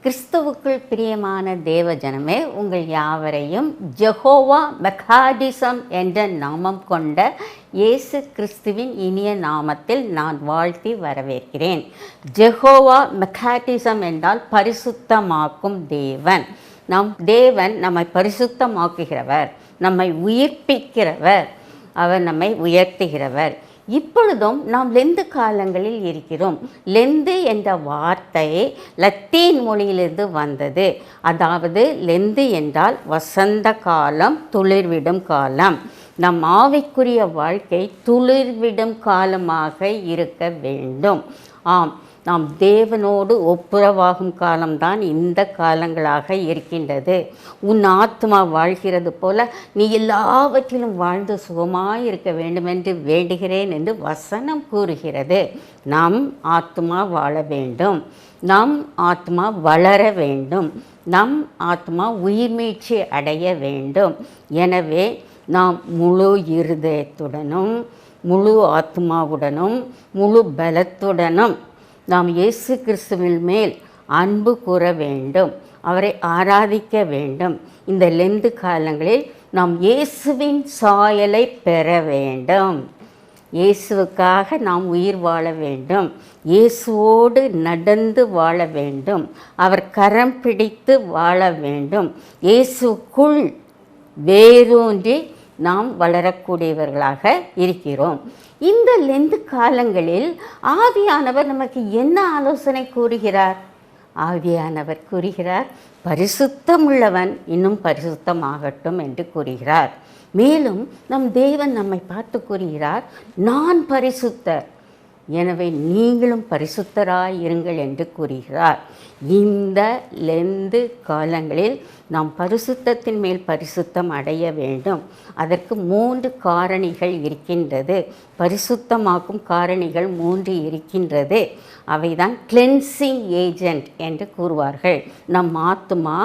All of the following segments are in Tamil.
கிறிஸ்துவுக்குள் பிரியமான தேவ ஜனமே, உங்கள் யாவரையும் ஜெகோவா மெக்காடிசம் என்ற நாமம் கொண்ட இயேசு கிறிஸ்துவின் இனிய நாமத்தில் நான் வாழ்த்தி வரவேற்கிறேன். ஜெகோவா மெக்காடிசம் என்றால் பரிசுத்தமாக்கும் தேவன். நம் தேவன் நம்மை பரிசுத்தமாக்குகிறவர், நம்மை உயிர்ப்பிக்கிறவர், அவர் நம்மை உயர்த்துகிறவர். இப்பொழுதும் நாம் லெந்து காலங்களில் இருக்கிறோம். லெந்து என்ற வார்த்தை லத்தீன் மொழியிலிருந்து வந்தது. அதாவது லெந்து என்றால் வசந்த காலம், துளிர்விடும் காலம். நம் ஆவிக்குரிய வாழ்க்கை துளிர்விடும் காலமாக இருக்க வேண்டும். ஆம், நாம் தேவனோடு ஒப்புரவாகும் காலம்தான் இந்த காலங்களாக இருக்கின்றது. உன் ஆத்மா வாழ்கிறது போல நீ எல்லாவற்றிலும் வாழ்ந்து சுகமாய் இருக்க வேண்டும் என்று வேண்டுகிறேன் என்று வசனம் கூறுகிறது. நம் ஆத்மா வாழ வேண்டும், நம் ஆத்மா வளர வேண்டும், நம் ஆத்மா உயிர்மீட்சி அடைய வேண்டும். எனவே நாம் முழு இருதயத்துடனும் முழு ஆத்மாவுடனும் முழு பலத்துடனும் நாம் இயேசு கிறிஸ்துவின் மேல் அன்பு கூற வேண்டும், அவரை ஆராதிக்க வேண்டும். இந்த லெந்து காலங்களில் நாம் இயேசுவின் சாயலை பெற வேண்டும். இயேசுவுக்காக நாம் உயிர் வாழ வேண்டும், இயேசுவோடு நடந்து வாழ வேண்டும், அவர் கரம் பிடித்து வாழ வேண்டும். இயேசுக்குள் வேரூன்றி நாம் வளரக்கூடியவர்களாக இருக்கிறோம். இந்த லெந்து காலங்களில் ஆவியானவர் நமக்கு என்ன ஆலோசனை கூறுகிறார்? ஆவியானவர் கூறுகிறார், பரிசுத்தமுள்ளவன் இன்னும் பரிசுத்தமாகட்டும் என்று கூறுகிறார். மேலும் நம் தேவன் நம்மை பார்த்து கூறுகிறார், நான் பரிசுத்தர், எனவே நீங்களும் பரிசுத்தராய் இருங்கள் என்று கூறுகிறார். இந்த லெந்து காலங்களில் நாம் பரிசுத்தத்தின் மேல் பரிசுத்தம் அடைய வேண்டும். அதற்கு 3 காரணிகள் இருக்கின்றது, பரிசுத்தமாக்கும் காரணிகள் 3 இருக்கின்றது. அவைதான் கிளென்சிங் ஏஜென்ட் என்று கூறுவார்கள். நம் ஆத்துமா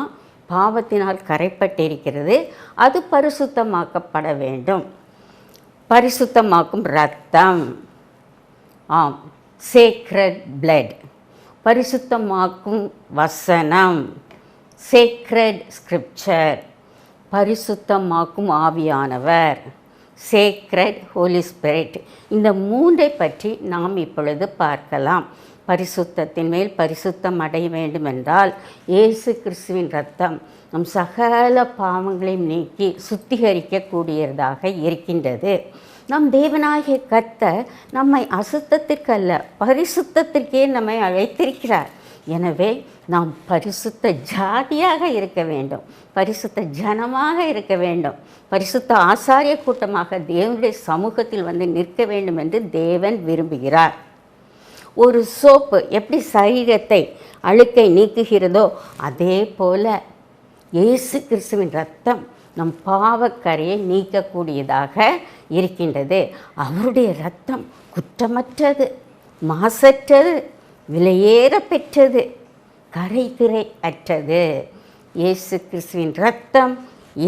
பாவத்தினால் கரைப்பட்டிருக்கிறது, அது பரிசுத்தமாக்கப்பட வேண்டும். பரிசுத்தமாக்கும் இரத்தம், ஆம், சேக்ரட் பிளட். பரிசுத்தமாக்கும் வசனம், சேக்ரட் ஸ்கிரிப்சர். பரிசுத்தமாக்கும் ஆவியானவர், சேக்ரட் ஹோலி ஸ்பிரிட். இந்த 3ஐ பற்றி நாம் இப்பொழுது பார்க்கலாம். பரிசுத்தத்தின் மேல் பரிசுத்தம் அடைய வேண்டுமென்றால் இயேசு கிறிஸ்துவின் இரத்தம் நம் சகல பாவங்களையும் நீக்கி சுத்திகரிக்கக்கூடியதாக இருக்கின்றது. நம் தேவனாகிய கர்த்தர் நம்மை அசுத்தத்திற்கல்ல பரிசுத்தத்திற்கே நம்மை அழைத்திருக்கிறார். எனவே நாம் பரிசுத்த ஜாதியாக இருக்க வேண்டும், பரிசுத்த ஜனமாக இருக்க வேண்டும், பரிசுத்த ஆசாரிய கூட்டமாக தேவனுடைய சமூகத்தில் வந்து நிற்க வேண்டும் என்று தேவன் விரும்புகிறார். ஒரு சோப்பு எப்படி சரீரத்தை அழுக்கை நீக்குகிறதோ அதே போல இயேசு கிறிஸ்துவின் இரத்தம் நம் பாவக்கரையை நீக்கக்கூடியதாக இருக்கின்றது. அவருடைய இரத்தம் குற்றமற்றது, மாசற்றது, விலையேற பெற்றது, கரை திரை அற்றது. இயேசு கிறிஸ்துவின் இரத்தம்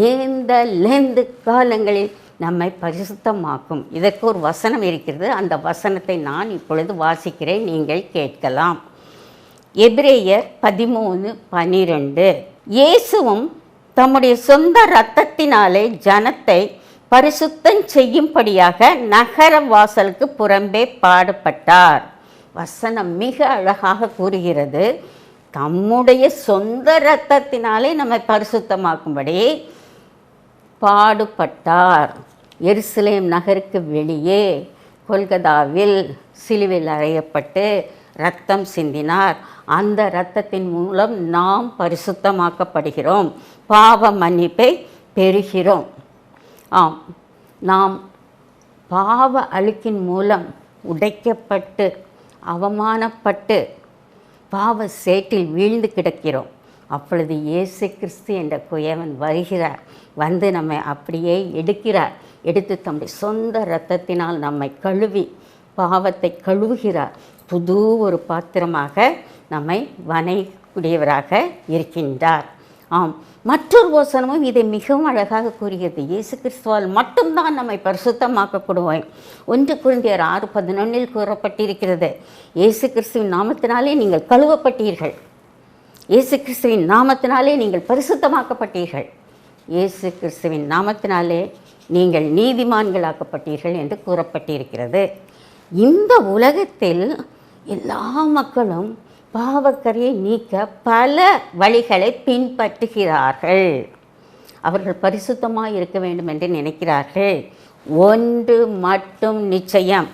இந்த லெந்து காலங்களில் நம்மை பரிசுத்தமாக்கும். இதற்கு ஒரு வசனம் இருக்கிறது, அந்த வசனத்தை நான் இப்பொழுது வாசிக்கிறேன், நீங்கள் கேட்கலாம். எபிரேயர் 13:12. இயேசுவும் தம்முடைய சொந்த இரத்தத்தினாலே ஜனத்தை பரிசுத்தம் செய்யும்படியாக நகர வாசலுக்கு புறம்பே பாடுபட்டார். வசனம் மிக அழகாக கூறுகிறது, தம்முடைய சொந்த இரத்தத்தினாலே நம்மை பரிசுத்தமாக்கும்படி பாடுபட்டார். எருசலேம் நகருக்கு வெளியே கொல்கதாவில் சிலுவையில் அறையப்பட்டு இரத்தம் சிந்தினார். அந்த இரத்தத்தின் மூலம் நாம் பரிசுத்தமாக்கப்படுகிறோம், பாவ மன்னிப்பை பெறுகிறோம். ஆம், நாம் பாவ அழுக்கின் மூலம் உடைக்கப்பட்டு அவமானப்பட்டு பாவ சேற்றில் வீழ்ந்து கிடக்கிறோம். அப்பொழுது இயேசு கிறிஸ்து என்ற குயவன் வருகிறார், வந்து நம்மை அப்படியே எடுக்கிறார். எடுத்து தம்முடைய சொந்த இரத்தத்தினால் நம்மை கழுவி பாவத்தை கழுவுகிறார். புது ஒரு பாத்திரமாக நம்மை வணைக்கூடியவராக இருக்கின்றார். ஆம், மற்றொரு வசனமும் இதை மிகவும் அழகாக கூறுகிறது. இயேசு கிறிஸ்துவால் மட்டும்தான் நம்மை பரிசுத்தமாக்கப்படுவோம். 1 கொரிந்தியர் 6:11 கூறப்பட்டிருக்கிறது, இயேசு கிறிஸ்துவின் நாமத்தினாலே நீங்கள் கழுவப்பட்டீர்கள். இயேசு கிறிஸ்துவின் நாமத்தினாலே நீங்கள் பரிசுத்தமாக்கப்பட்டீர்கள், இயேசு கிறிஸ்துவின் நாமத்தினாலே நீங்கள் நீதிமான்களாக்கப்பட்டீர்கள் என்று கூறப்பட்டிருக்கிறது. இந்த உலகத்தில் எல்லா மக்களும் பாவக்கரையை நீக்க பல வழிகளை பின்பற்றுகிறார்கள். அவர்கள் பரிசுத்தமாக இருக்க வேண்டும் என்று நினைக்கிறார்கள். ஒன்று மட்டும் நிச்சயம்,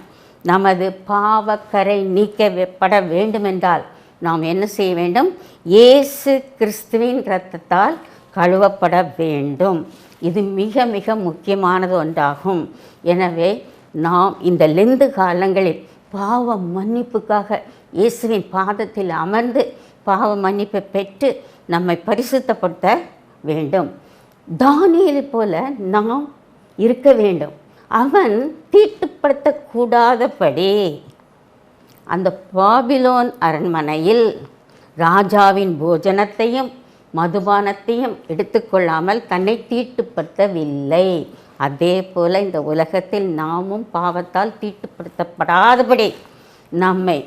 நமது பாவக்கரை நீக்கப்பட வேண்டுமென்றால் நாம் என்ன செய்ய வேண்டும்? இயேசு கிறிஸ்துவின் இரத்தத்தால் கழுவப்பட வேண்டும். இது மிக மிக முக்கியமானது ஒன்றாகும். எனவே நாம் இந்த லெந்து காலங்களில் பாவ மன்னிப்புக்காக இயேசுவின் பாதத்தில் அமர்ந்து பாவ மன்னிப்பை பெற்று நம்மை பரிசுத்தப்படுத்த வேண்டும். தானியேலை போல நாம் இருக்க வேண்டும். அவன் தீட்டுப்படுத்தக்கூடாதபடி அந்த பாபிலோன் அரண்மனையில் ராஜாவின் போஜனத்தையும் மதுபானத்தையும் எடுத்துக்கொள்ளாமல் தன்னை தீட்டுப்படுத்தவில்லை. அதே போல் இந்த உலகத்தில் நாமும் பாவத்தால் தீட்டுப்படுத்தப்படாதபடி நம்மை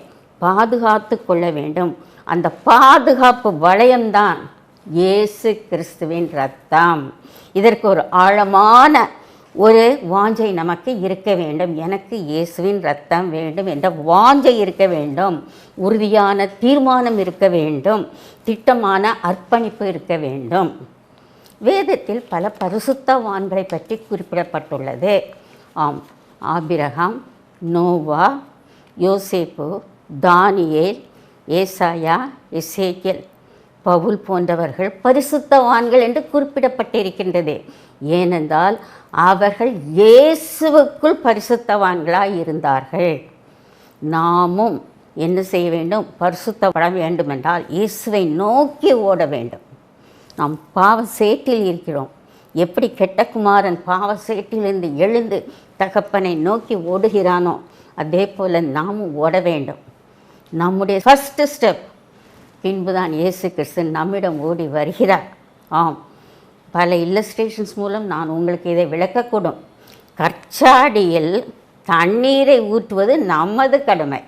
பாதுகாத்து கொள்ள வேண்டும். அந்த பாதுகாப்பு வளையம்தான் இயேசு கிறிஸ்துவின் இரத்தம். இதற்கு ஒரு ஆழமான ஒரு வாஞ்சை நமக்கு இருக்க வேண்டும். எனக்கு இயேசுவின் இரத்தம் வேண்டும் என்ற வாஞ்சை இருக்க வேண்டும். உறுதியான தீர்மானம் இருக்க வேண்டும். திட்டமான அர்ப்பணிப்பு இருக்க வேண்டும். வேதத்தில் பல பரிசுத்தவான்களை பற்றி குறிப்பிடப்பட்டுள்ளது. ஆம், ஆபிரகாம், நோவா, யோசேப்பு, தானியேல், ஏசாயா, எசேக்கியேல், பவுல் போன்றவர்கள் பரிசுத்தவான்கள் என்று குறிப்பிடப்பட்டிருக்கின்றது. ஏனென்றால் அவர்கள் இயேசுவுக்குள் பரிசுத்தவான்களாய் இருந்தார்கள். நாமும் என்ன செய்ய வேண்டும்? பரிசுத்தப்பட வேண்டுமென்றால் இயேசுவை நோக்கி ஓட வேண்டும். நாம் பாவ சேற்றில் இருக்கிறோம். எப்படி கெட்ட குமாரன் பாவ சேற்றிலிருந்து எழுந்து தகப்பனை நோக்கி ஓடுகிறானோ அதே போல் நாமும் ஓட வேண்டும். நம்முடைய ஃபஸ்ட்டு ஸ்டெப் பின்புதான் இயேசு கிறிஸ்து நம்மிடம் ஓடி வருகிறார். ஆம், பல இல்லஸ்ட்ரேஷன்ஸ் மூலம் நான் உங்களுக்கு இதை விளக்கக்கூடும். கற்சாடியில் தண்ணீரை ஊற்றுவது நமது கடமை.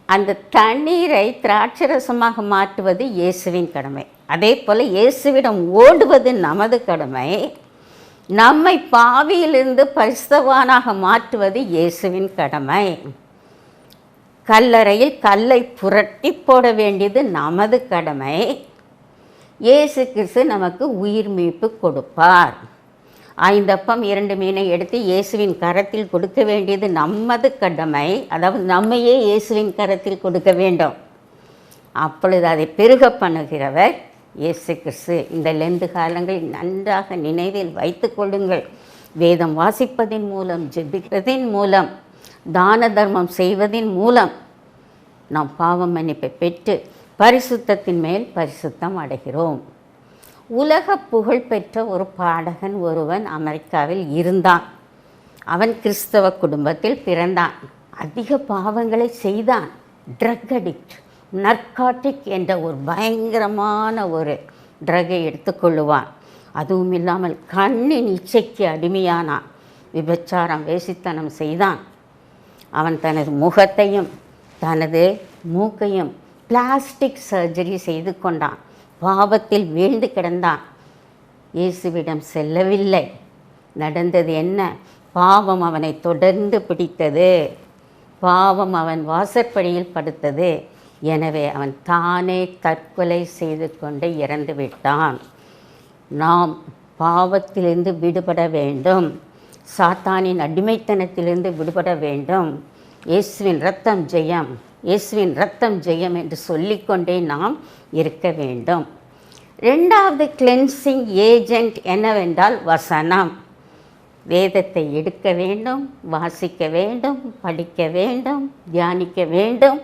அந்த தண்ணீரை திராட்சரசமாக மாற்றுவது இயேசுவின் கடமை. அதே போல் இயேசுவிடம் ஓடுவது நமது கடமை. நம்மை பாவியிலிருந்து பரிசுத்தவானாக மாற்றுவது இயேசுவின் கடமை. கல்லறையில் கல்லை புரட்டி போட வேண்டியது நமது கடமை. இயேசு கிறிஸ்து நமக்கு உயிர் மீட்பு கொடுப்பார். 5 அப்பம் 2 மீனை எடுத்து இயேசுவின் கரத்தில் கொடுக்க வேண்டியது நமது கடமை. அதாவது நம்மையே இயேசுவின் கரத்தில் கொடுக்க வேண்டும். அப்பொழுது அதை பெருக பண்ணுகிறவர் இயேசு கிறிஸ்து. இந்த லெந்து காலங்களில் நன்றாக நினைவில் வைத்து கொள்ளுங்கள். வேதம் வாசிப்பதின் மூலம், ஜெபிக்கிறதின் மூலம், தான தர்மம் செய்வதின் மூலம் நாம் பாவ மன்னிப்பை பெற்று பரிசுத்தத்தின் மேல் பரிசுத்தம் அடைகிறோம். உலக புகழ்பெற்ற ஒரு பாடகன் ஒருவன் அமெரிக்காவில் இருந்தான். அவன் கிறிஸ்தவ குடும்பத்தில் பிறந்தான். அதிக பாவங்களை செய்தான். ட்ரக் அடிக்ட், நர்காட்டிக் என்ற ஒரு பயங்கரமான ஒரு ட்ரக்கை எடுத்துக்கொள்ளுவான். அதுவும் இல்லாமல் கண்ணின் இச்சைக்கு அடிமையானான். விபச்சாரம், வேசித்தனம் செய்தான். அவன் தனது முகத்தையும் தனது மூக்கையும் பிளாஸ்டிக் சர்ஜரி செய்து கொண்டான். பாவத்தில் வீழ்ந்து கிடந்தான். இயேசுவிடம் செல்லவில்லை. நடந்தது என்ன? பாவம் அவனை தொடர்ந்து பிடித்தது. பாவம் அவன் வாசற்படியில் படுத்தது. எனவே அவன் தானே தற்கொலை செய்து கொண்டு இறந்து விட்டான். நாம் பாவத்திலிருந்து விடுபட வேண்டும். சாத்தானின் அடிமைத்தனத்திலிருந்து விடுபட வேண்டும். இயேசுவின் இரத்தம் ஜெயம், இயேசுவின் இரத்தம் ஜெயம் என்று சொல்லிக்கொண்டே நாம் இருக்க வேண்டும். 2வது கிளென்சிங் ஏஜெண்ட் என்னவென்றால் வசனம். வேதத்தை எடுக்க வேண்டும், வாசிக்க வேண்டும், படிக்க வேண்டும், தியானிக்க வேண்டும்.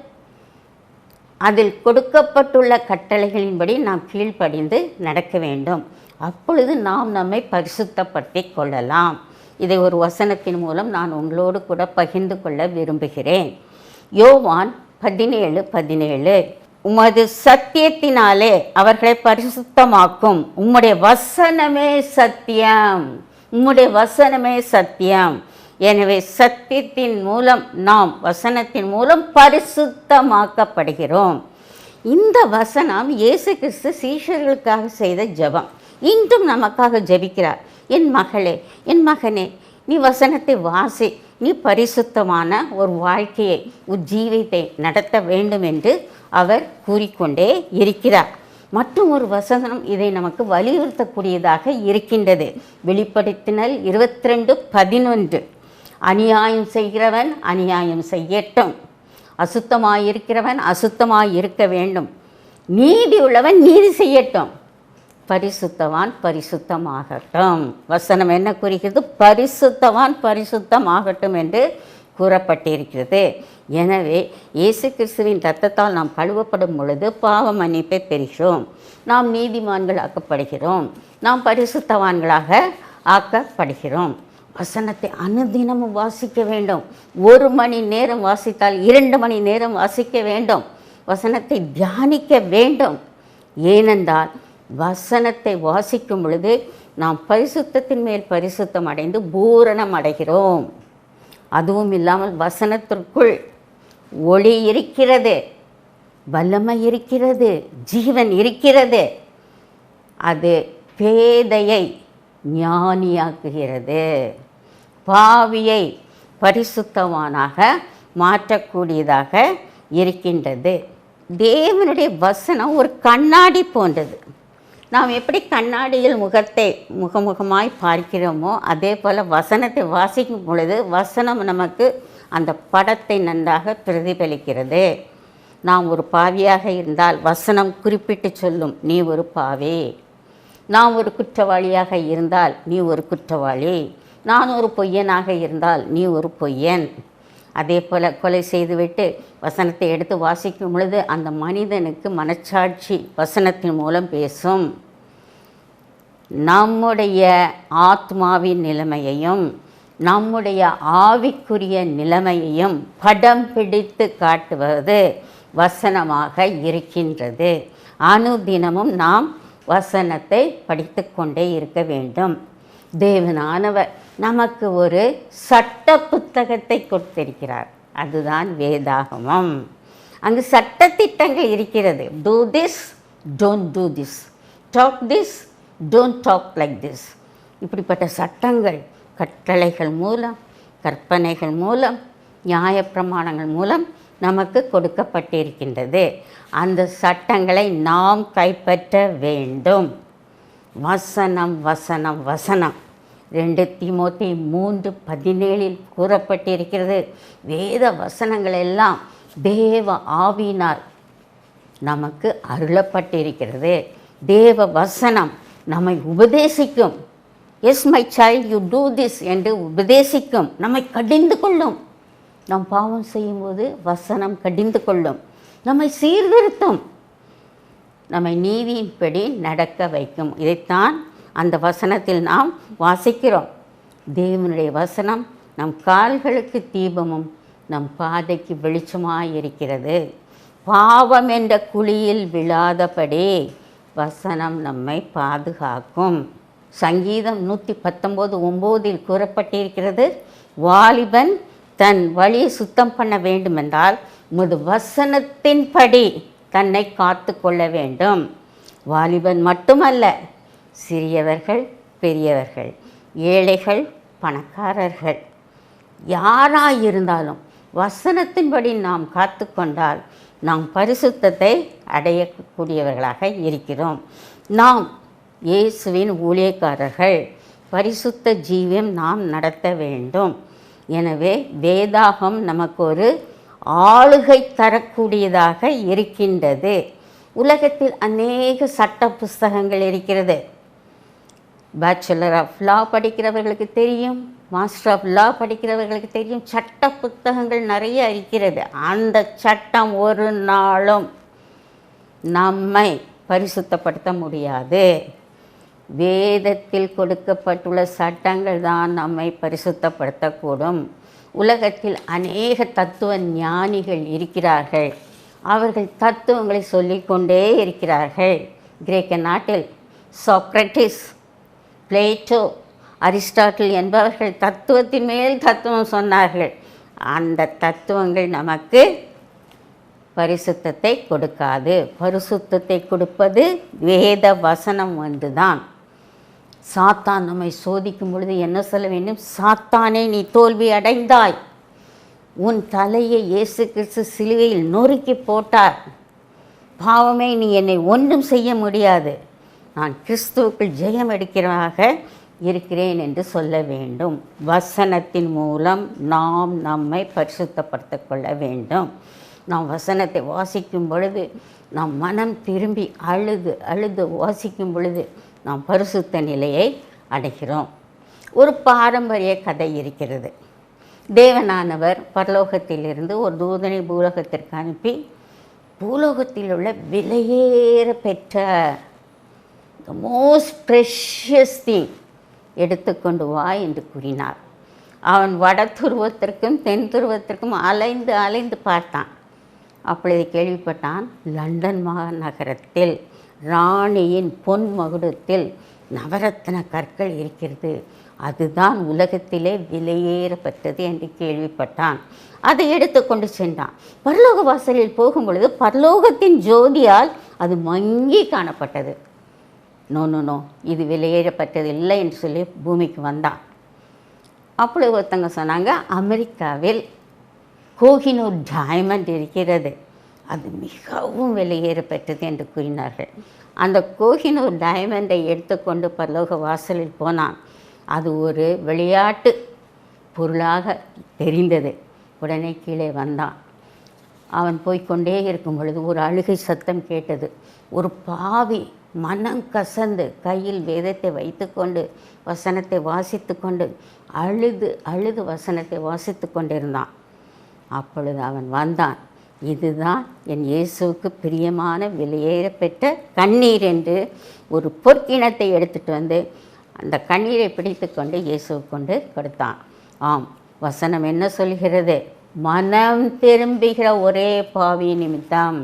அதில் கொடுக்கப்பட்டுள்ள கட்டளைகளின்படி நாம் கீழ்ப்படிந்து நடக்க வேண்டும். அப்பொழுது நாம் நம்மை பரிசுத்தப்படுத்தி கொள்ளலாம். இதை ஒரு வசனத்தின் மூலம் நான் உங்களோடு கூட பகிர்ந்து கொள்ள விரும்புகிறேன். யோவான் 17:17, உமது சத்தியத்தினாலே அவர்களை பரிசுத்தமாக்கும், உம்முடைய வசனமே சத்தியம், உம்முடைய வசனமே சத்தியம். எனவே சத்தியத்தின் மூலம் நாம் வசனத்தின் மூலம் பரிசுத்தமாக்கப்படுகிறோம். இந்த வசனம் இயேசு கிறிஸ்து சீஷர்களுக்காக செய்த ஜெபம். இன்றும் நமக்காக ஜெபிக்கிறார். என் மகளே, என் மகனே, நீ வசனத்தை வாசி, நீ பரிசுத்தமான ஒரு வாழ்க்கையை, உன் ஜீவித்தை நடத்த வேண்டும் என்று அவர் கூறிக்கொண்டே இருக்கிறார். மற்றும் ஒரு வசனம் இதை நமக்கு வலியுறுத்தக்கூடியதாக இருக்கின்றது. வெளிப்படுத்தினல் 22:11. அநியாயம் செய்கிறவன் அநியாயம் செய்யட்டும், அசுத்தமாயிருக்கிறவன் அசுத்தமாயிருக்க வேண்டும், நீதி உள்ளவன் நீதி செய்யட்டும், பரிசுத்தவான் பரிசுத்தமாகட்டும். வசனம் என்ன கூறுகிறது? பரிசுத்தவான் பரிசுத்தமாகட்டும் என்று கூறப்பட்டிருக்கிறது. எனவே இயேசு கிறிஸ்துவின் இரத்தத்தால் நாம் கழுவப்படும் பொழுது பாவ மன்னிப்பை பெறுகிறோம். நாம் நீதிமான்கள் ஆக்கப்படுகிறோம், நாம் பரிசுத்தவான்களாக ஆக்கப்படுகிறோம். வசனத்தை அனுதினமும் வாசிக்க வேண்டும். 1 மணி நேரம் வாசித்தால் 2 மணி நேரம் வாசிக்க வேண்டும். வசனத்தை தியானிக்க வேண்டும். ஏனென்றால் வசனத்தை வாசிக்கும் பொழுது நாம் பரிசுத்தத்தின் மேல் பரிசுத்தம் அடைந்து பூரணம் அடைகிறோம். அதுவும் இல்லாமல் வசனத்திற்குள் ஒளி இருக்கிறது, வல்லமை இருக்கிறது, ஜீவன் இருக்கிறது. அது பேதையை ஞானியாக்குகிறது, பாவியை பரிசுத்தவானாக மாற்றக்கூடியதாக இருக்கின்றது. தேவனுடைய வசனம் ஒரு கண்ணாடி போன்றது. நாம் எப்படி கண்ணாடியில் முகத்தை முகமுகமாய் பார்க்கிறோமோ அதே போல் வசனத்தை வாசிக்கும் பொழுது வசனம் நமக்கு அந்த படத்தை நன்றாக பிரதிபலிக்கிறது. நாம் ஒரு பாவியாக இருந்தால் வசனம் குறிப்பிட்டு சொல்லும், நீ ஒரு பாவி. நாம் ஒரு குற்றவாளியாக இருந்தால் நீ ஒரு குற்றவாளி. நான் ஒரு பொய்யனாக இருந்தால் நீ ஒரு பொய்யன். அதே போல் கொலை செய்துவிட்டு வசனத்தை எடுத்து வாசிக்கும் பொழுது அந்த மனிதனுக்கு மனச்சாட்சி வசனத்தின் மூலம் பேசும். நம்முடைய ஆத்மாவின் நிலைமையையும் நம்முடைய ஆவிக்குரிய நிலைமையையும் படம் பிடித்து காட்டுவது வசனமாக இருக்கின்றது. அனுதினமும் நாம் வசனத்தை படித்து கொண்டே இருக்க வேண்டும். தேவனானவர் நமக்கு ஒரு சட்ட புத்தகத்தை கொடுத்திருக்கிறார், அதுதான் வேதாகமம். அங்கு சட்டத்திட்டங்கள் இருக்கிறது. Do this, don't do this, talk this, don't talk like this. இப்படிப்பட்ட சட்டங்கள் கட்டளைகள் மூலம், கற்பனைகள் மூலம், நியாயப்பிரமாணங்கள் மூலம் நமக்கு கொடுக்கப்பட்டிருக்கின்றது. அந்த சட்டங்களை நாம் கைப்பற்ற வேண்டும். வசனம் வசனம் வசனம் 2 தீமோத்தேயு 3:17 கூறப்பட்டிருக்கிறது. வேத வசனங்கள் எல்லாம் தேவ ஆவியினால் நமக்கு அருளப்பட்டிருக்கிறது. தேவ வசனம் நம்மை உபதேசிக்கும். Yes my child you do this என்று உபதேசிக்கும், நம்மை கடிந்து கொள்ளும். நாம் பாவம் செய்யும்போது வசனம் கடிந்து கொள்ளும், நம்மை சீர்திருத்தும், நம்மை நீதியின்படி நடக்க வைக்கும். இதைத்தான் அந்த வசனத்தில் நாம் வாசிக்கிறோம். தேவனுடைய வசனம் நம் கால்களுக்கு தீபமும் நம் பாதைக்கு வெளிச்சமாக இருக்கிறது. பாவம் என்ற குழியில் விழாதபடி வசனம் நம்மை பாதுகாக்கும். சங்கீதம் 119:9 கூறப்பட்டிருக்கிறது, வாலிபன் தன் வழியை சுத்தம் பண்ண வேண்டுமென்றால் உமது வசனத்தின்படி தன்னை காத்து கொள்ள வேண்டும். வாலிபன் மட்டுமல்ல, சிறியவர்கள் பெரியவர்கள், ஏழைகள் பணக்காரர்கள், யாராயிருந்தாலும் வசனத்தின்படி நாம் காத்து கொண்டால் நாம் பரிசுத்தத்தை அடையக்கூடியவர்களாக இருக்கிறோம். நாம் இயேசுவின் ஊழியக்காரர்கள். பரிசுத்த ஜீவியம் நாம் நடத்த வேண்டும். எனவே வேதாகம் நமக்கு ஒரு ஆளுகை தரக்கூடியதாக இருக்கின்றது. உலகத்தில் அநேக சட்ட புஸ்தகங்கள் இருக்கிறது. பேச்சுலர் ஆஃப் லா படிக்கிறவர்களுக்கு தெரியும், மாஸ்டர் ஆஃப் லா படிக்கிறவர்களுக்கு தெரியும், சட்ட புத்தகங்கள் நிறைய இருக்கிறது. அந்த சட்டம் ஒரு நாளும் நம்மை பரிசுத்தப்படுத்த முடியாது. வேதத்தில் கொடுக்கப்பட்டுள்ள சட்டங்கள் தான் நம்மை பரிசுத்தப்படுத்தக்கூடும். உலகத்தில் அநேக தத்துவ ஞானிகள் இருக்கிறார்கள். அவர்கள் தத்துவங்களை சொல்லிக்கொண்டே இருக்கிறார்கள். கிரேக்க நாட்டில் சாக்ரட்டிஸ், பிளேட்டோ, அரிஸ்டாட்டில் என்பவர்கள் தத்துவத்தின் மேல் தத்துவம் சொன்னார்கள். அந்த தத்துவங்கள் நமக்கு பரிசுத்தத்தை கொடுக்காது. பரிசுத்தத்தை கொடுப்பது வேத வசனம் ஒன்றுதான். சாத்தான் நம்மை சோதிக்கும் பொழுது என்ன சொல்ல வேண்டும்? சாத்தானே, நீ தோல்வி அடைந்தாய். உன் தலையை இயேசு கிறிஸ்து சிலுவையில் நொறுக்கி போட்டார். பாவமே, நீ என்னை ஒன்றும் செய்ய முடியாது. நான் கிறிஸ்துவுக்குள் ஜெயம் எடுக்கிறதாக இருக்கிறேன் என்று சொல்ல வேண்டும். வசனத்தின் மூலம் நாம் நம்மை பரிசுத்தப்படுத்த கொள்ள வேண்டும். நாம் வசனத்தை வாசிக்கும் பொழுது நாம் மனம் திரும்பி அழுது அழுது வாசிக்கும் பொழுது நாம் பரிசுத்த நிலையை அடைகிறோம். ஒரு பாரம்பரிய கதை இருக்கிறது. தேவனானவர் பரலோகத்திலிருந்து ஒரு தூதனை பூலோகத்திற்கு அனுப்பி, பூலோகத்தில் உள்ள விலையேற பெற்ற த மோஸ்ட் ப்ரெஷியஸ் திங் எடுத்துக்கொண்டு வா என்று கூறினார். அவன் வட துருவத்திற்கும் தென் துருவத்திற்கும் அலைந்து அலைந்து பார்த்தான். அப்பொழுது கேள்விப்பட்டான், லண்டன் மாநகரத்தில் ராணியின் பொன் மகுடத்தில் நவரத்ன கற்கள் இருக்கிறது, அதுதான் உலகத்திலே விலையேறப்பட்டது என்று கேள்விப்பட்டான். அதை எடுத்துக்கொண்டு சென்றான். பரலோக வாசலில் போகும் பொழுது பரலோகத்தின் ஜோதியால் அது மங்கி காணப்பட்டது. நோ நோ நோ இது விலையேறப்பட்டது இல்லை என்று சொல்லி பூமிக்கு வந்தான். அப்பொழுது ஒருத்தங்க சொன்னாங்க, அமெரிக்காவில் கோஹினூர் டைமண்ட் இருக்கிறது, அது மிகவும் விலையேறப்பட்டது என்று கூறினார்கள். அந்த கோஹினூர் டைமண்டை எடுத்துக்கொண்டு பரலோக வாசலில் போனான். அது ஒரு விளையாட்டு பொருளாக தெரிந்தது. உடனே கீழே வந்தான். அவன் போய்கொண்டே இருக்கும் பொழுது ஒரு அழுகை சத்தம் கேட்டது. ஒரு பாவி மனம் கசந்து கையில் வேதத்தை வைத்துக்கொண்டு வசனத்தை வாசித்து கொண்டு அழுது அழுது வசனத்தை வாசித்து கொண்டிருந்தான். அப்பொழுது அவன் வந்தான். இதுதான் என் இயேசுவுக்கு பிரியமான விலையேறப்பெற்ற கண்ணீர் என்று ஒரு பொற்கிணத்தை எடுத்துகிட்டு வந்து அந்த கண்ணீரை பிடித்து கொண்டு இயேசுவுக்கு கொண்டு கொடுத்தான். ஆம், வசனம் என்ன சொல்கிறது? மனம் திரும்புகிற ஒரே பாவி நிமித்தம்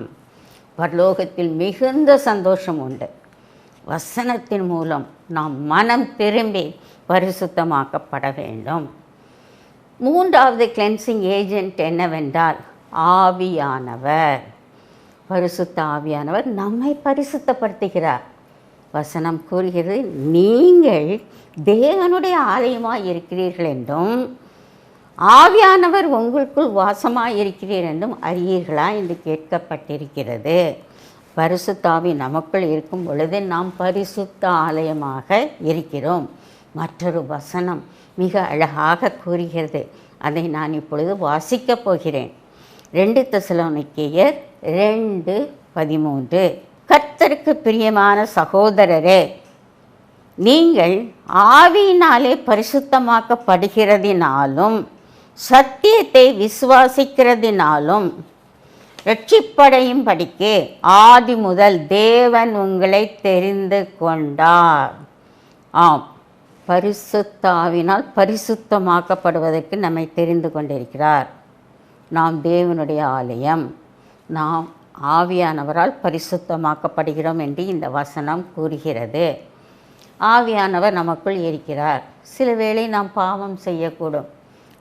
பரலோகத்தில் மிகுந்த சந்தோஷம் உண்டு. வசனத்தின் மூலம் நாம் மனம் திரும்பி பரிசுத்தமாக்கப்பட வேண்டும். மூன்றாவது கிளென்சிங் ஏஜென்ட் என்னவென்றால் ஆவியானவர். பரிசுத்த ஆவியானவர் நம்மை பரிசுத்தப்படுத்துகிறார். வசனம் கூறுகிறது, நீங்கள் தேவனுடைய ஆலயமாக இருக்கிறீர்கள் என்றும் ஆவியானவர் உங்களுக்குள் வாசமாக இருக்கிறீர் என்றும் அறியீர்களா என்று கேட்கப்பட்டிருக்கிறது. பரிசுத்த ஆவி நமக்குள் இருக்கும் பொழுது நாம் பரிசுத்த ஆலயமாக இருக்கிறோம். மற்றொரு வசனம் மிக அழகாக கூறுகிறது. அதை நான் இப்பொழுது வாசிக்கப் போகிறேன். 2 தெசலோனிக்கேயர் 2:13. கர்த்தருக்கு பிரியமான சகோதரரே, நீங்கள் ஆவியினாலே பரிசுத்தமாக்கப்படுகிறதினாலும் சத்தியத்தை விசுவாசிக்கிறதினாலும் ரட்சிப்படையும் படிக்கு ஆதி முதல் தேவன் உங்களை தெரிந்து கொண்டார். ஆம், பரிசுத்த ஆவியினால் பரிசுத்தமாக்கப்படுவதற்கு நம்மை தெரிந்து கொண்டிருக்கிறார். நாம் தேவனுடைய ஆலயம், நாம் ஆவியானவரால் பரிசுத்தமாக்கப்படுகிறோம் என்று இந்த வசனம் கூறுகிறது. ஆவியானவர் நமக்குள் இருக்கிறார். சில வேளை நாம் பாவம் செய்யக்கூடும்.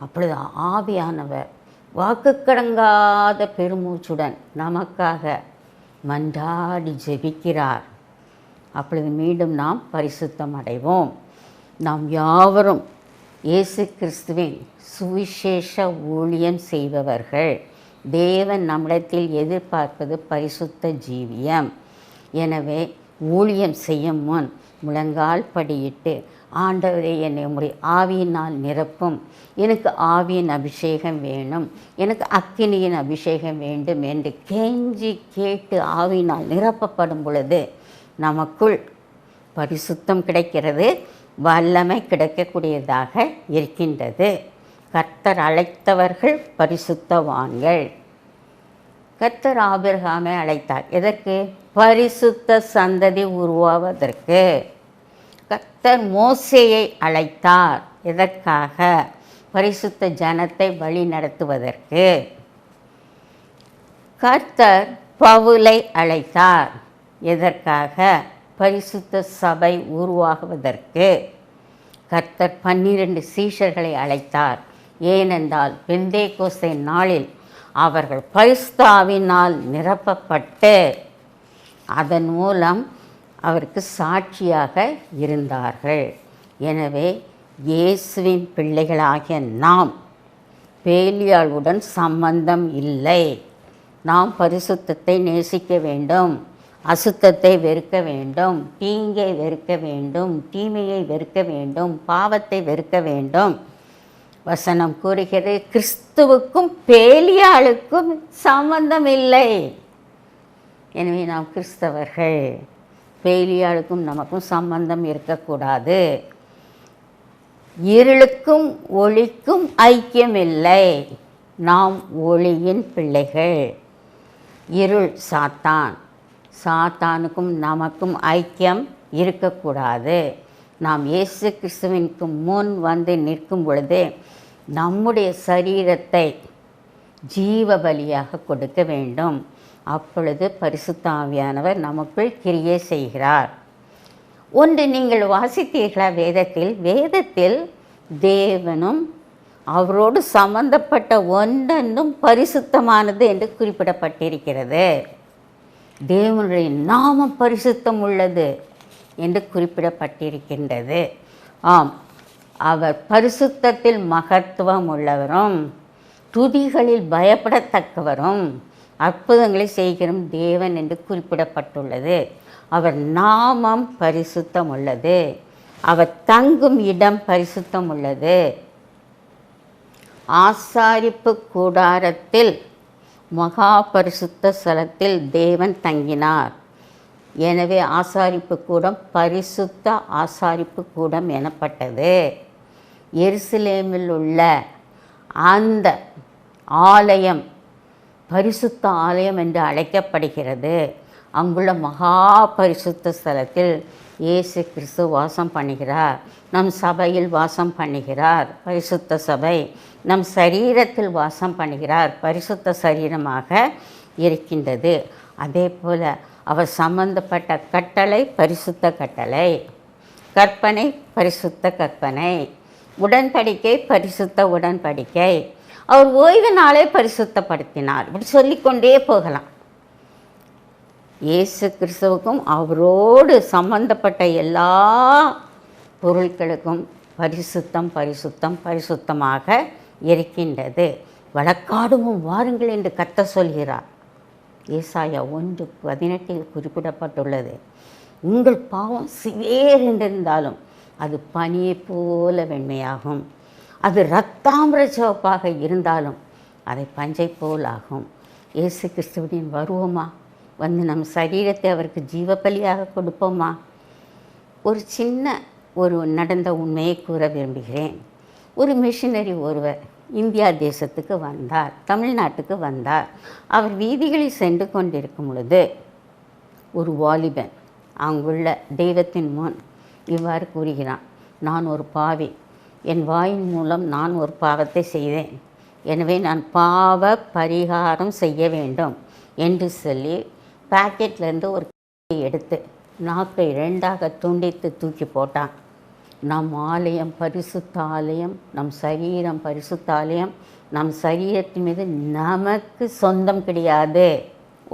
அப்பொழுது ஆவியானவர் வாக்குக்கடங்காத பெருமூச்சுடன் நமக்காக மன்றாடி ஜெபிக்கிறார். அப்பொழுது மீண்டும் நாம் பரிசுத்தம் அடைவோம். நாம் யாவரும் இயேசு கிறிஸ்துவின் சுவிசேஷ ஊழியம் செய்பவர்கள். தேவன் நம்மிடத்தில் எதிர்பார்ப்பது பரிசுத்த ஜீவியம். எனவே ஊழியம் செய்யும் முன் முழங்கால் படியிட்டு, ஆண்டவரே, என்னை உம்முடைய ஆவியினால் நிரப்பும், எனக்கு ஆவியின் அபிஷேகம் வேணும், எனக்கு அக்கினியின் அபிஷேகம் வேண்டும் என்று கெஞ்சி கேட்டு ஆவியினால் நிரப்பப்படும் பொழுது நமக்குள் பரிசுத்தம் கிடைக்கிறது, வல்லமை கிடைக்கக்கூடியதாக இருக்கின்றது. கர்த்தர் அழைத்தவர்கள் பரிசுத்தவான்கள். கர்த்தர் ஆபிரகாமை அழைத்தார். எதற்கு? பரிசுத்த சந்ததி உருவாவதற்கு. கர்த்தர் மோசேயை அழைத்தார். எதற்காக? பரிசுத்த ஜனத்தை வழி நடத்துவதற்கு. கர்த்தர் பவுலை அழைத்தார். எதற்காக? பரிசுத்த சபை உருவாகுவதற்கு. கர்த்தர் 12 சீஷர்களை அழைத்தார். ஏனென்றால் பெந்தேகோஸ்தே நாளில் அவர்கள் பரிசுத்த ஆவியினால் நிரப்பப்பட்டு அதன் மூலம் அவருக்கு சாட்சியாக இருந்தார்கள். எனவே இயேசுவின் பிள்ளைகளாகிய நாம் பேலியாளுடன் சம்பந்தம் இல்லை. நாம் பரிசுத்தத்தை நேசிக்க வேண்டும், அசுத்தத்தை வெறுக்க வேண்டும், தீங்கை வெறுக்க வேண்டும், தீமையை வெறுக்க வேண்டும், பாவத்தை வெறுக்க வேண்டும். வசனம் கூறுகிறது, கிறிஸ்துவுக்கும் பேலியாளுக்கும் சம்பந்தம் இல்லை. எனவே நாம் கிறிஸ்தவர்கள், பேலியாளுக்கும் நமக்கும் சம்பந்தம் இருக்கக்கூடாது. இருளுக்கும் ஒளிக்கும் ஐக்கியமில்லை. நாம் ஒளியின் பிள்ளைகள். இருள் சாத்தான், சாத்தானுக்கும் நமக்கும் ஐக்கியம் இருக்கக்கூடாது. நாம் இயேசு கிறிஸ்துவிற்கு முன் வந்து நிற்கும் பொழுது நம்முடைய சரீரத்தை ஜீவ பலியாக கொடுக்க வேண்டும். அப்பொழுது பரிசுத்த ஆவியானவர் நமக்குள் கிரியை செய்கிறார். ஒன்று நீங்கள் வாசித்தீர்களா? வேதத்தில் தேவனும் அவரோடு சம்பந்தப்பட்ட ஒன்றென்றும் பரிசுத்தமானது என்று குறிப்பிடப்பட்டிருக்கிறது. தேவனுடைய நாமம் பரிசுத்தம் உள்ளது என்று குறிப்பிடப்பட்டிருக்கின்றது. ஆம், அவர் பரிசுத்தத்தில் மகத்துவம் உள்ளவரும் துதிகளில் பயப்படத்தக்கவரும் அற்புதங்களை செய்கிறோம் தேவன் என்று குறிப்பிடப்பட்டுள்ளது. அவர் நாமம் பரிசுத்தம் உள்ளது. அவர் தங்கும் இடம் பரிசுத்தம் உள்ளது. ஆசாரிப்பு கூடாரத்தில் மகா பரிசுத்த ஸ்தலத்தில் தேவன் தங்கினார். எனவே ஆசாரிப்பு கூடம் பரிசுத்த ஆசாரிப்பு கூடம் எனப்பட்டது. எருசலேமில் உள்ள அந்த ஆலயம் பரிசுத்த ஆலயம் என்று அழைக்கப்படுகிறது. அங்குள்ள மகா பரிசுத்த ஸ்தலத்தில் இயேசு கிறிஸ்து வாசம் பண்ணுகிறார். நம் சபையில் வாசம் பண்ணுகிறார். பரிசுத்த சபை நம் சரீரத்தில் வாசம் பண்ணுகிறார். பரிசுத்த சரீரமாக இருக்கின்றது. அதே போல் அவர் சம்பந்தப்பட்ட கட்டளை பரிசுத்த கட்டளை, கற்பனை பரிசுத்த கற்பனை, உடன்படிக்கை பரிசுத்த உடன்படிக்கை. அவர் ஓய்வு நாளை பரிசுத்தப்படுத்தினார். இப்படி சொல்லிக்கொண்டே போகலாம். இயேசு கிறிஸ்துவுக்கும் அவரோடு சம்பந்தப்பட்ட எல்லா பொருட்களுக்கும் பரிசுத்தம் பரிசுத்தம் பரிசுத்தமாக இருக்கின்றது. வழக்காடுவோம் வாருங்கள் என்று கர்த்தர் சொல்கிறார். ஏசாயா 1:18 குறிப்பிடப்பட்டுள்ளது. உங்கள் பாவம் சிவேர் என்றிருந்தாலும் அது பனியை போல வெண்மையாகும். அது இரத்தாம்பர சிவப்பாக இருந்தாலும் அதை பஞ்சை போல் ஆகும். இயேசு கிறிஸ்துவின் வருவோமா? வந்து நம் சரீரத்தை அவருக்கு ஜீவபலியாக கொடுப்போமா? ஒரு நடந்த உண்மையை கூற விரும்புகிறேன். ஒரு மிஷினரி ஒருவர் இந்தியா தேசத்துக்கு வந்தார், தமிழ்நாட்டுக்கு வந்தார். அவர் வீதிகளில் சென்று கொண்டிருக்கும் பொழுது ஒரு வாலிபன் அங்குள்ள தெய்வத்தின் முன் இவ்வாறு கூறுகிறான், நான் ஒரு பாவி, என் வாயின் மூலம் நான் ஒரு பாவத்தை செய்தேன், எனவே நான் பாவ பரிகாரம் செய்ய வேண்டும் என்று சொல்லி பாக்கெட்லேருந்து ஒரு எடுத்து நாக்கை 2ஆக துண்டித்து தூக்கி போட்டான். நம் ஆலயம் பரிசுத்த ஆலயம், நம் சரீரம் பரிசுத்த ஆலயம். நம் சரீரத்தின் மீது நமக்கு சொந்தம் கிடையாது.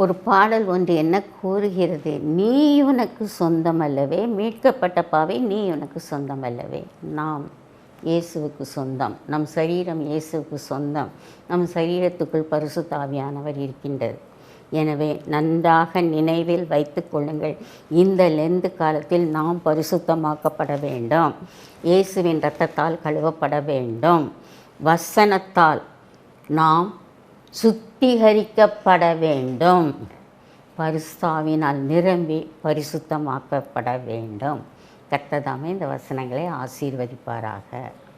ஒரு பாடல் ஒன்று என்ன கூறுகிறது? நீ உனக்கு சொந்தம் அல்லவே, மீட்கப்பட்ட பாவை நீ உனக்கு சொந்தம் அல்லவே. நாம் இயேசுவுக்கு சொந்தம். நம் சரீரம் இயேசுவுக்கு சொந்தம். நம் சரீரத்துக்குள் பரிசுத்த ஆவியானவர் இருக்கின்றது. எனவே நன்றாக நினைவில் வைத்து கொள்ளுங்கள். இந்த லெந்து காலத்தில் நாம் பரிசுத்தமாக்கப்பட வேண்டும். இயேசுவின் இரத்தத்தால் கழுவப்பட வேண்டும். வசனத்தால் நாம் சுத்திகரிக்கப்பட வேண்டும். பரிசுத்தாவினால் நிரம்பி பரிசுத்தமாக்கப்பட வேண்டும். கர்த்ததாமே இந்த வசனங்களை ஆசீர்வதிப்பாராக.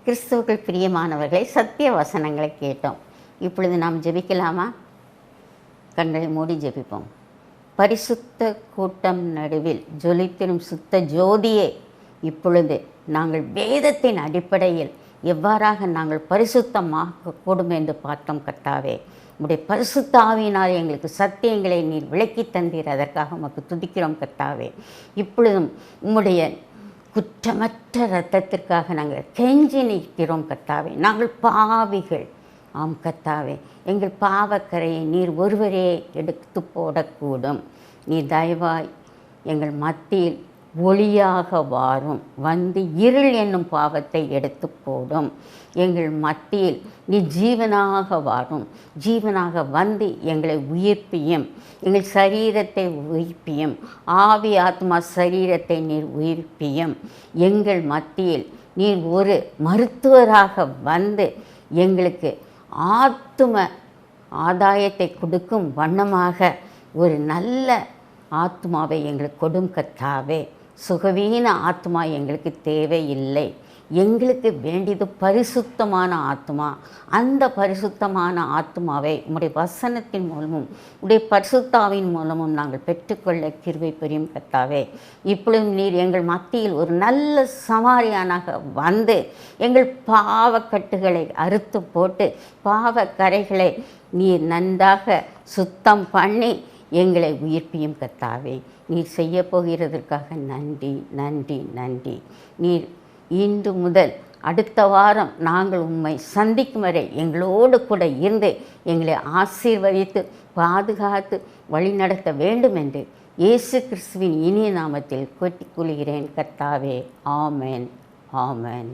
கிறிஸ்துவுக்குள் பிரியமானவர்களை, சத்திய வசனங்களை கேட்டோம். இப்பொழுது நாம் ஜெபிக்கலாமா? கண்களை மூடி ஜெபிப்போம். பரிசுத்த கூட்டம் நடுவில் ஜொலித்திரும் சுத்த ஜோதியே, இப்பொழுது நாங்கள் வேதத்தின் அடிப்படையில் எவ்வாறாக நாங்கள் பரிசுத்தமாக கூடும் என்று பார்த்தோம். கர்த்தாவே, உம்முடைய பரிசுத்த ஆவியினால் எங்களுக்கு சத்தியங்களை நீர் விளக்கி தந்தீர். அதற்காக உமக்கு துதிக்கிறோம் கர்த்தாவே. இப்பொழுதும் உம்முடைய குற்றமற்ற இரத்தத்திற்காக நாங்கள் கெஞ்சி நிற்கிறோம் கர்த்தாவே. நாங்கள் பாவிகள், ஆம் கர்த்தாவே, எங்கள் பாவக்கரையை நீர் ஒருவரே எடுத்து போடக்கூடும். நீர் தயவாய் எங்கள் மத்தியில் ஒளியாக வாரும், வந்து இருள் என்னும் பாவத்தை எடுத்து போடும். எங்கள் மத்தியில் நீ ஜீவனாக வாரும், ஜீவனாக வந்து எங்களை உயிர்ப்பியும், எங்கள் சரீரத்தை உயிர்ப்பியும், ஆவி ஆத்மா சரீரத்தை நீர் உயிர்ப்பியும். எங்கள் மத்தியில் நீர் ஒரு மருத்துவராக வந்து எங்களுக்கு ஆத்தும ஆதாயத்தை கொடுக்கும் வண்ணமாக ஒரு நல்ல ஆத்மாவை எங்களுக்கு கொடும் கர்த்தாவே. சுகவீன ஆத்மா எங்களுக்கு தேவையில்லை. எங்களுக்கு வேண்டியது பரிசுத்தமான ஆத்மா. அந்த பரிசுத்தமான ஆத்மாவை உம்முடைய வசனத்தின் மூலமும் உடைய பரிசுத்தாவின் மூலமும் நாங்கள் பெற்றுக்கொள்ள கிருபை புரியும் கர்த்தாவே. இப்பொழுதும் நீர் எங்கள் மத்தியில் ஒரு நல்ல சமாரியானாக வந்து எங்கள் பாவக்கட்டுகளை அறுத்து போட்டு பாவக்கரைகளை நீர் நன்றாக சுத்தம் பண்ணி எங்களை உயிர்ப்பியும் கர்த்தாவே. நீர் செய்ய போகிறதற்காக நன்றி நன்றி நன்றி. நீர் இன்று முதல் அடுத்த வாரம் நாங்கள் உம்மை சந்திக்கும் வரை எங்களோடு கூட இருந்து எங்களை ஆசீர்வதித்து பாதுகாத்து வழிநடத்த வேண்டும் என்று இயேசு கிறிஸ்துவின் இனிய நாமத்தில் கொள்கிறேன் கர்த்தாவே. ஆமென் ஆமென்.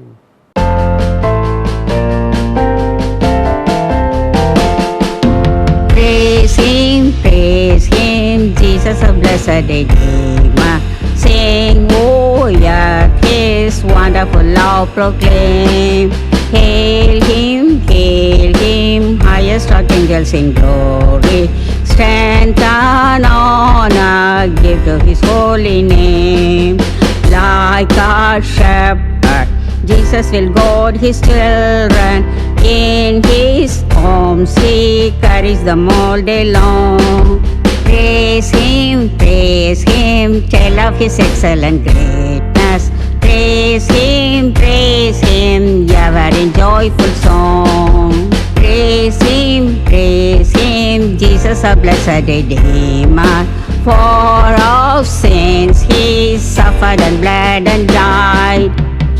Praise Him, Jesus of blessed Redeemer. Sing, oh yeah, His wonderful love proclaim. Hail Him, highest archangels in glory. Strength and honor give to His holy name. Like a shepherd, Jesus will guard His children. In His arms He carries them all day long. Praise Him, tell of His excellent greatness. Praise Him, ever in joyful song. Praise Him, Jesus our blessed Redeemer. For our sins He suffered and bled and died.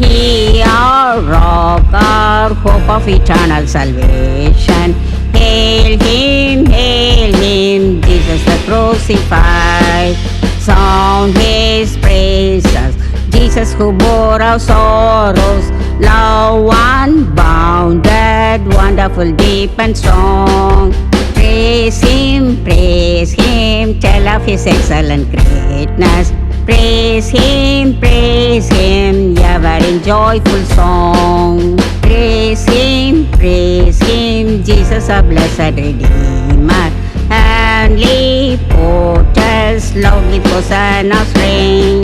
He our rock, our hope of eternal salvation. Hail Him, Jesus the crucified. Sound His praises, Jesus who bore our sorrows. Love unbounded, wonderful, deep and strong. Praise Him, tell of His excellent greatness. Praise Him, ever in joyful song. Praise Him, Jesus our blessed Redeemer. Heavenly portals, loudly Hosanna ring.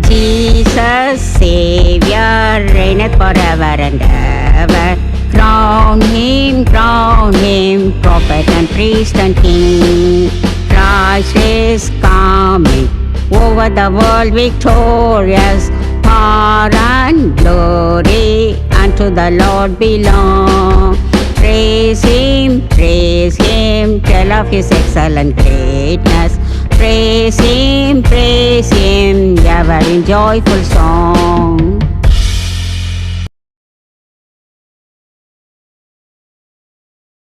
Jesus Savior reigneth forever and ever. Crown Him, prophet and priest and king. Christ is coming, over the world victorious. Power and glory unto the Lord belong. Praise Him, tell of His excellent greatness. Praise Him, ever in joyful song.